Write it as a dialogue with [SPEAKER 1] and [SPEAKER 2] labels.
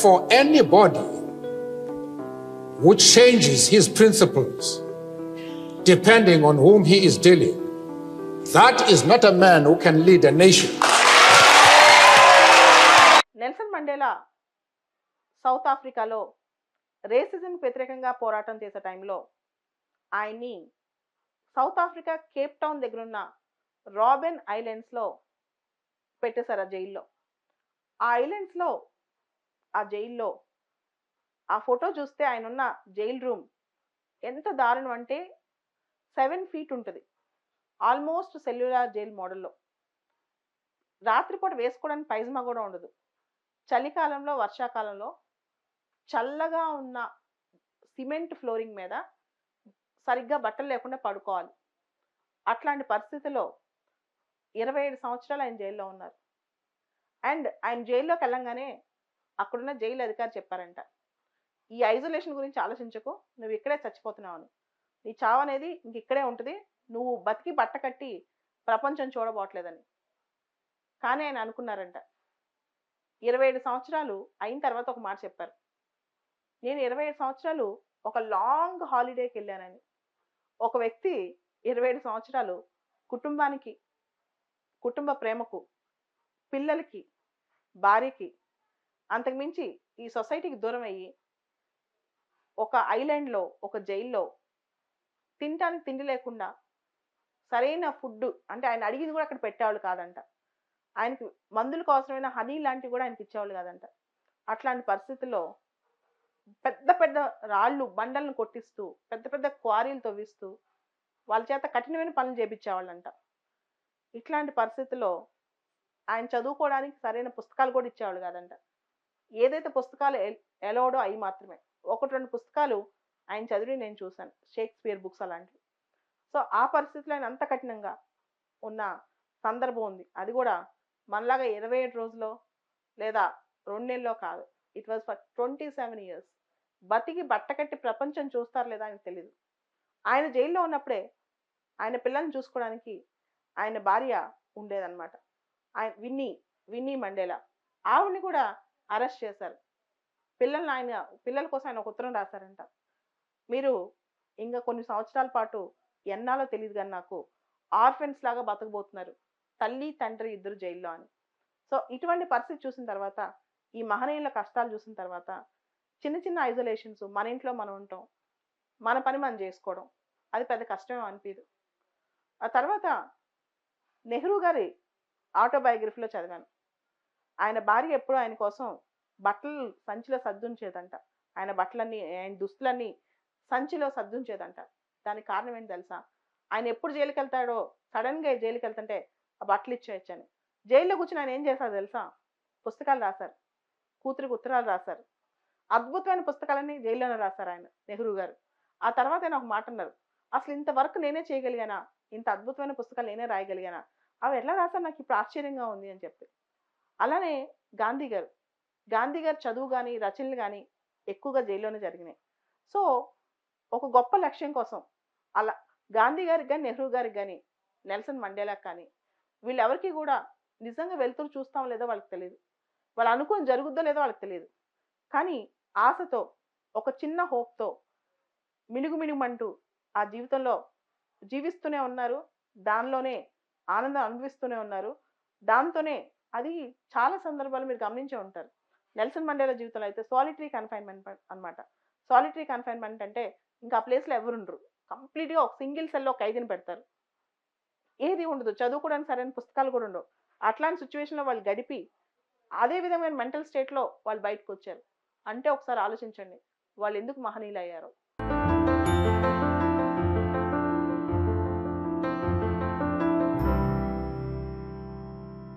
[SPEAKER 1] for anybody who changes his principles depending on whom he is dealing, that is not a man who can lead a nation.
[SPEAKER 2] Nelson Mandela south ఆఫ్రికాలో racism వ్యతిరేకంగా పోరాటం చేసే టైంలో ఆయన్ని south Africa Cape town దగ్గర ఉన్న Robben ఐలాండ్స్లో పెట్టేశారు ఆ జైల్లో. ఆ ఐలాండ్స్లో ఆ జైల్లో ఆ ఫోటో చూస్తే ఆయన ఉన్న జైల్ రూమ్ ఎంత దారుణం అంటే 7 feet ఉంటుంది, ఆల్మోస్ట్ సెల్యులార్ జైల్ మోడల్లో. రాత్రిపూట వేసుకోవడానికి పైజమా కూడా ఉండదు. చలికాలంలో వర్షాకాలంలో చల్లగా ఉన్న సిమెంట్ ఫ్లోరింగ్ మీద సరిగ్గా బట్టలు లేకుండా పడుకోవాలి. అట్లాంటి పరిస్థితిలో 27 సంవత్సరాలు ఆయన జైల్లో ఉన్నారు. అండ్ ఆయన జైల్లోకి వెళ్ళంగానే అక్కడున్న జైలు అధికారి చెప్పారంట, ఈ ఐసోలేషన్ గురించి ఆలోచించకు, నువ్వు ఇక్కడే చచ్చిపోతున్నావు అని. నీ చావు అనేది ఇంక ఇక్కడే ఉంటుంది, నువ్వు బతికి బట్ట కట్టి ప్రపంచం చూడబోట్లేదని. కానీ ఆయన అనుకున్నారంట. 27 సంవత్సరాలు అయిన తర్వాత ఒక మాట చెప్పారు, నేను 27 సంవత్సరాలు ఒక లాంగ్ హాలిడేకి వెళ్ళానని. ఒక వ్యక్తి 27 సంవత్సరాలు కుటుంబానికి, కుటుంబ ప్రేమకు, పిల్లలకి, భార్యకి, అంతకుమించి ఈ సొసైటీకి దూరం అయ్యి ఒక ఐలాండ్లో, ఒక జైల్లో తినటానికి తిండి లేకుండా, సరైన ఫుడ్ అంటే ఆయన అడిగింది కూడా అక్కడ పెట్టేవాళ్ళు కాదంట. ఆయనకి మందులకు అవసరమైన హనీ లాంటివి కూడా ఆయనకి ఇచ్చేవాళ్ళు కాదంట. అట్లాంటి పరిస్థితుల్లో పెద్ద పెద్ద రాళ్ళు బండలను కొట్టిస్తూ, పెద్ద పెద్ద క్వారీలు తవ్విస్తూ వాళ్ళ చేత కఠినమైన పనులు చేపించేవాళ్ళంట. ఇట్లాంటి పరిస్థితుల్లో ఆయన చదువుకోవడానికి సరైన పుస్తకాలు కూడా ఇచ్చేవాళ్ళు కాదంట. ఏదైతే పుస్తకాలు ఎలవడో అవి మాత్రమే. 1-2 పుస్తకాలు ఆయన చదివి నేను చూశాను, షేక్స్పియర్ బుక్స్ అలాంటివి. సో ఆ పరిస్థితిలో ఆయన అంత కఠినంగా ఉన్న సందర్భం ఉంది. అది కూడా మనలాగా 27 రోజులో లేదా 2 నెలల్లో కాదు. It was for 27 years. బతికి బట్టకట్టి ప్రపంచం చూస్తారు లేదా ఆయనకు తెలియదు. ఆయన జైల్లో ఉన్నప్పుడే ఆయన పిల్లల్ని చూసుకోవడానికి ఆయన భార్య ఉండేదన్నమాట. ఆయన విన్నీ మండేలా. ఆవిడని కూడా అరెస్ట్ చేశారు. పిల్లల కోసం ఆయన ఒక ఉత్తరం రాశారంట, మీరు ఇంకా కొన్ని సంవత్సరాల పాటు ఎన్నాలో తెలియదు కానీ నాకు ఆర్ఫెన్స్ లాగా బతకబోతున్నారు, తల్లి తండ్రి ఇద్దరు జైల్లో అని. సో ఇటువంటి పరిస్థితి చూసిన తర్వాత, ఈ మహనీయుల కష్టాలు చూసిన తర్వాత, చిన్న చిన్న ఐసోలేషన్స్, మన ఇంట్లో మనం ఉంటాం, మన పని మనం చేసుకోవడం, అది పెద్ద కష్టమే అనిపించదు. ఆ తర్వాత నెహ్రూ గారి ఆటోబయోగ్రఫీలో చదివాను, ఆయన భార్య ఎప్పుడూ ఆయన కోసం బట్టలు సంచిలో సర్దుంచేదంట. ఆయన బట్టలన్నీ, ఆయన దుస్తులన్నీ సంచిలో సర్దుంచేదంట. దానికి కారణం ఏంటి తెలుసా? ఆయన ఎప్పుడు జైలుకి వెళ్తాడో, సడన్గా జైలుకి వెళ్తుంటే ఆ బట్టలు ఇచ్చేయచ్చని. జైల్లో కూర్చుని ఆయన ఏం చేశారు తెలుసా? పుస్తకాలు రాశారు, కూతురికి ఉత్తరాలు రాశారు. అద్భుతమైన పుస్తకాలన్నీ జైల్లోనే రాశారు ఆయన, నెహ్రూ గారు. ఆ తర్వాత ఆయన ఒక మాట అన్నారు, అసలు ఇంతవరకు నేనే చేయగలిగానా, ఇంత అద్భుతమైన పుస్తకాలు నేనే రాయగలిగానా, అవి ఎట్లా రాశారు నాకు ఇప్పుడు ఆశ్చర్యంగా ఉంది అని చెప్పి. అలానే గాంధీ గారు చదువు కానీ రచనలు కానీ ఎక్కువగా జైల్లోనే జరిగినాయి. సో ఒక గొప్ప లక్ష్యం కోసం అలా గాంధీ గారికి కానీ, నెహ్రూ గారికి కానీ, నెల్సన్ మండేలాకి కానీ, వీళ్ళెవరికి కూడా నిజంగా వెలుతురు చూస్తాం లేదో వాళ్ళకి తెలియదు, వాళ్ళు అనుకుని జరుగుద్దో లేదో వాళ్ళకి తెలియదు. కానీ ఆశతో, ఒక చిన్న హోప్తో మినుగుమినుగుమంటూ ఆ జీవితంలో జీవిస్తూనే ఉన్నారు. దానిలోనే ఆనందం అనుభవిస్తూనే ఉన్నారు. దాంతోనే అది చాలా సందర్భాలు మీరు గమనించే ఉంటారు. నెల్సన్ మండేలా జీవితంలో అయితే సాలిటరీ కన్ఫైన్మెంట్ అనమాట. సాలిటరీ కన్ఫైన్మెంట్ అంటే ఇంకా ఆ ప్లేస్లో ఎవరు ఉండరు, కంప్లీట్గా ఒక సింగిల్ సెల్లో ఖైదీని పెడతారు, ఏది ఉండదు, చదువుకోవడానికి సరైన పుస్తకాలు కూడా ఉండవు. అట్లాంటి సిచ్యువేషన్లో వాళ్ళు గడిపి అదే విధమైన మెంటల్ స్టేట్లో వాళ్ళు బయటకు వచ్చారు. అంటే ఒకసారి ఆలోచించండి, వాళ్ళు ఎందుకు మహనీయులు అయ్యారో.